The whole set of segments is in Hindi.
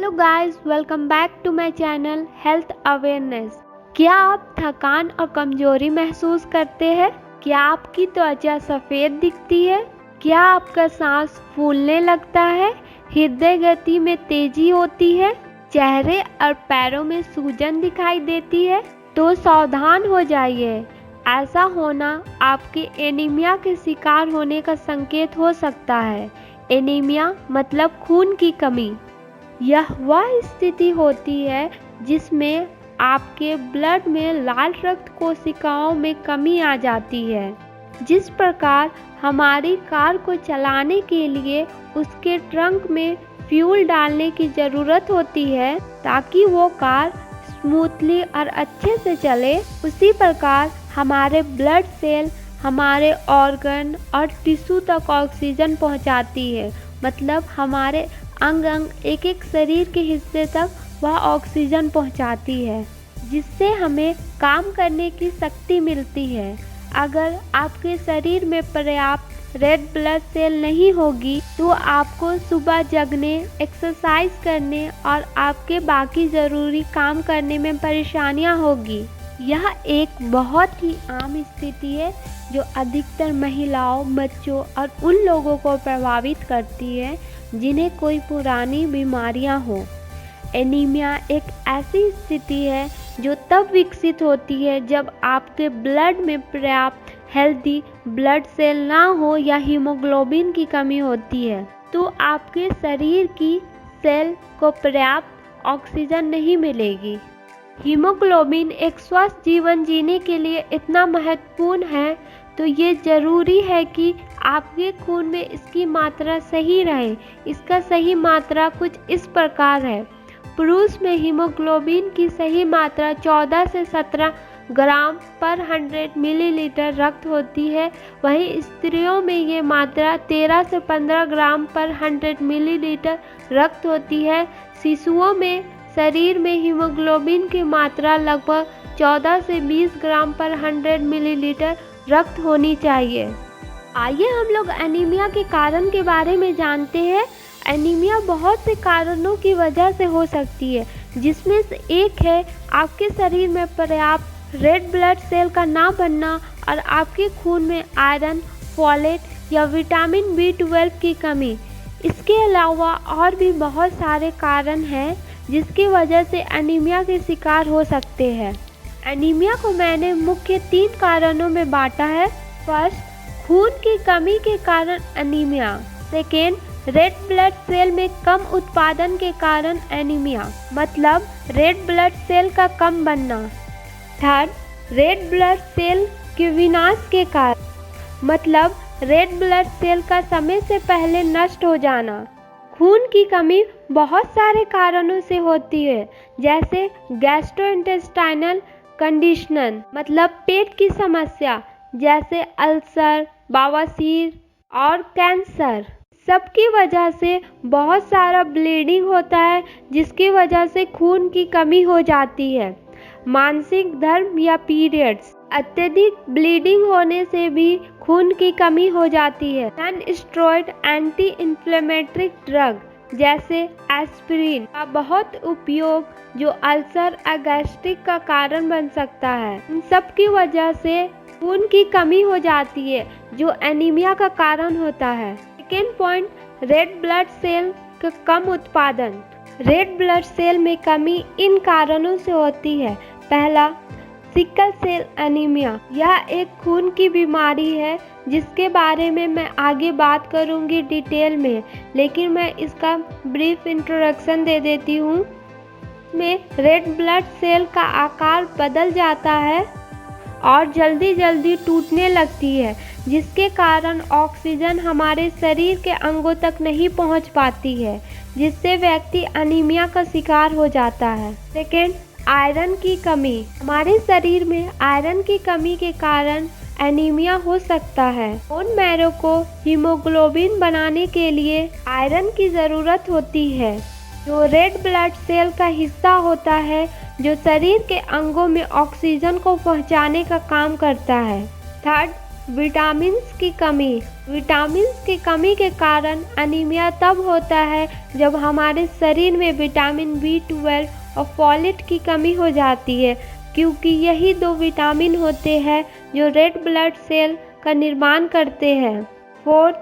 Hello guys, welcome back to my channel health awareness. क्या आप थकान और कमजोरी महसूस करते हैं? क्या आपकी त्वचा सफ़ेद दिखती है? क्या आपका सांस फूलने लगता है? हृदय गति में तेजी होती है? चेहरे और पैरों में सूजन दिखाई देती है? तो सावधान हो जाइए। ऐसा होना आपके एनीमिया के शिकार होने का संकेत हो सकता है। एनीमिया मतलब खून की कमी। यह वह स्थिति होती है जिसमें आपके ब्लड में लाल रक्त कोशिकाओं में कमी आ जाती है। जिस प्रकार हमारी कार को चलाने के लिए उसके ट्रंक में फ्यूल डालने की ज़रूरत होती है ताकि वो कार स्मूथली और अच्छे से चले, उसी प्रकार हमारे ब्लड सेल हमारे ऑर्गन और टिश्यू तक ऑक्सीजन पहुंचाती है। मतलब हमारे अंग अंग एक एक शरीर के हिस्से तक वह ऑक्सीजन पहुंचाती है, जिससे हमें काम करने की शक्ति मिलती है। अगर आपके शरीर में पर्याप्त रेड ब्लड सेल नहीं होगी तो आपको सुबह जगने, एक्सरसाइज करने और आपके बाकी ज़रूरी काम करने में परेशानियां होगी। यह एक बहुत ही आम स्थिति है जो अधिकतर महिलाओं, बच्चों और उन लोगों को प्रभावित करती है जिन्हें कोई पुरानी बीमारियां हों। एनीमिया एक ऐसी स्थिति है जो तब विकसित होती है जब आपके ब्लड में पर्याप्त हेल्दी ब्लड सेल ना हो या हीमोग्लोबिन की कमी होती है, तो आपके शरीर की सेल को पर्याप्त ऑक्सीजन नहीं मिलेगी। हीमोग्लोबिन एक स्वस्थ जीवन जीने के लिए इतना महत्वपूर्ण है, तो ये ज़रूरी है कि आपके खून में इसकी मात्रा सही रहे। इसका सही मात्रा कुछ इस प्रकार है। पुरुष में हीमोग्लोबिन की सही मात्रा 14 से 17 ग्राम पर 100 मिलीलीटर रक्त होती है। वहीं स्त्रियों में ये मात्रा 13 से 15 ग्राम पर 100 मिलीलीटर रक्त होती है। शिशुओं में शरीर में हीमोग्लोबिन की मात्रा लगभग 14 से 20 ग्राम पर 100 मिलीलीटर रक्त होनी चाहिए। आइए हम लोग एनीमिया के कारण के बारे में जानते हैं। एनीमिया बहुत से कारणों की वजह से हो सकती है, जिसमें से एक है आपके शरीर में पर्याप्त रेड ब्लड सेल का ना बनना और आपके खून में आयरन, फोलेट या विटामिन B12 की कमी। इसके अलावा और भी बहुत सारे कारण हैं जिसकी वजह से एनीमिया के शिकार हो सकते हैं। एनीमिया को मैंने मुख्य 3 कारणों में बांटा है। फर्स्ट, खून की कमी के कारण anaemia. Second, red blood cell में कम उत्पादन के कारण एनीमिया, मतलब रेड ब्लड सेल का कम बनना। थर्ड, रेड ब्लड सेल के विनाश के कारण, मतलब रेड ब्लड सेल का समय से पहले नष्ट हो जाना। खून की कमी बहुत सारे कारणों से होती है, जैसे गैस्ट्रोइंटेस्टाइनल कंडीशन, मतलब पेट की समस्या, जैसे अल्सर, बवासीर और कैंसर। सबकी वजह से बहुत सारा ब्लीडिंग होता है, जिसकी वजह से खून की कमी हो जाती है। मासिक धर्म या पीरियड्स, अत्यधिक ब्लीडिंग होने से भी खून की कमी हो जाती है। Non steroid anti inflammatory drug जैसे एस्पिरिन का बहुत उपयोग जो अल्सर और गैस्ट्रिक का कारण बन सकता है। इन सब की वजह से खून की कमी हो जाती है, जो एनीमिया का कारण होता है। Second point, red blood cell का कम उत्पादन। रेड ब्लड सेल में कमी इन कारणों से होती है। पहला, सिकल सेल एनीमिया। यह एक खून की बीमारी है जिसके बारे में मैं आगे बात करूंगी डिटेल में, लेकिन मैं इसका ब्रीफ इंट्रोडक्शन दे देती हूँ। इसमें रेड ब्लड सेल का आकार बदल जाता है और जल्दी जल्दी टूटने लगती है, जिसके कारण ऑक्सीजन हमारे शरीर के अंगों तक नहीं पहुंच पाती है, जिससे व्यक्ति एनीमिया का शिकार हो जाता है। सेकेंड, आयरन की कमी। हमारे शरीर में आयरन की कमी के कारण एनीमिया हो सकता है। बोन मैरो को हीमोग्लोबिन बनाने के लिए आयरन की ज़रूरत होती है, जो रेड ब्लड सेल का हिस्सा होता है, जो शरीर के अंगों में ऑक्सीजन को पहुंचाने का काम करता है। थर्ड, विटामिन्स की कमी। विटामिन्स की कमी के कारण अनीमिया तब होता है जब हमारे शरीर में विटामिन B12 और फोलेट की कमी हो जाती है, क्योंकि यही दो विटामिन होते हैं जो रेड ब्लड सेल का निर्माण करते हैं। 4.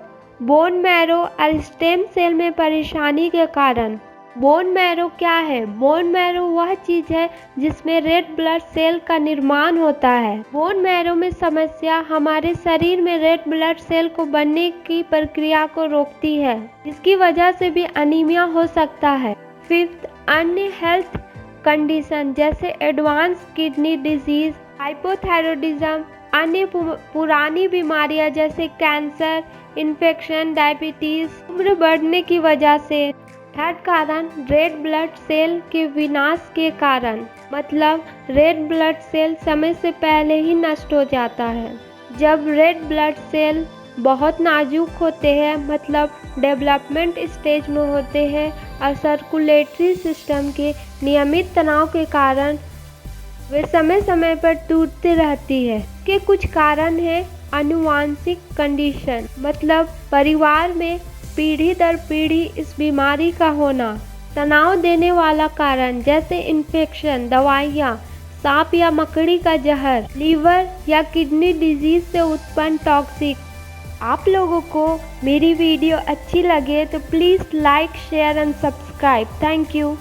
बोन मैरो और स्टेम सेल में परेशानी के कारण। बोन मैरो क्या है? बोन मैरो वह चीज़ है जिसमें रेड ब्लड सेल का निर्माण होता है। बोन मैरो में समस्या हमारे शरीर में रेड ब्लड सेल को बनने की प्रक्रिया को रोकती है, जिसकी वजह से भी अनीमिया हो सकता है। 5. अन्य हेल्थ कंडीशन जैसे एडवांस किडनी डिजीज, हाइपोथायरॉयडिज्म, अन्य पुरानी बीमारियां जैसे कैंसर, इन्फेक्शन, डायबिटीज, उम्र बढ़ने की वजह से। 3rd कारण रेड ब्लड सेल के विनाश के कारण, मतलब रेड ब्लड सेल समय से पहले ही नष्ट हो जाता है। जब रेड ब्लड सेल बहुत नाजुक होते हैं, मतलब डेवलपमेंट स्टेज में होते हैं, और सर्कुलेटरी सिस्टम के नियमित तनाव के कारण वे समय समय पर टूटती रहती है। के कुछ कारण हैं आनुवांशिक कंडीशन, मतलब परिवार में पीढ़ी दर पीढ़ी इस बीमारी का होना। तनाव देने वाला कारण जैसे इन्फेक्शन, दवाइयाँ, सांप या मकड़ी का जहर, लीवर या किडनी डिजीज से उत्पन्न टॉक्सिक। आप लोगों को मेरी वीडियो अच्छी लगे तो please like, share and subscribe. Thank you.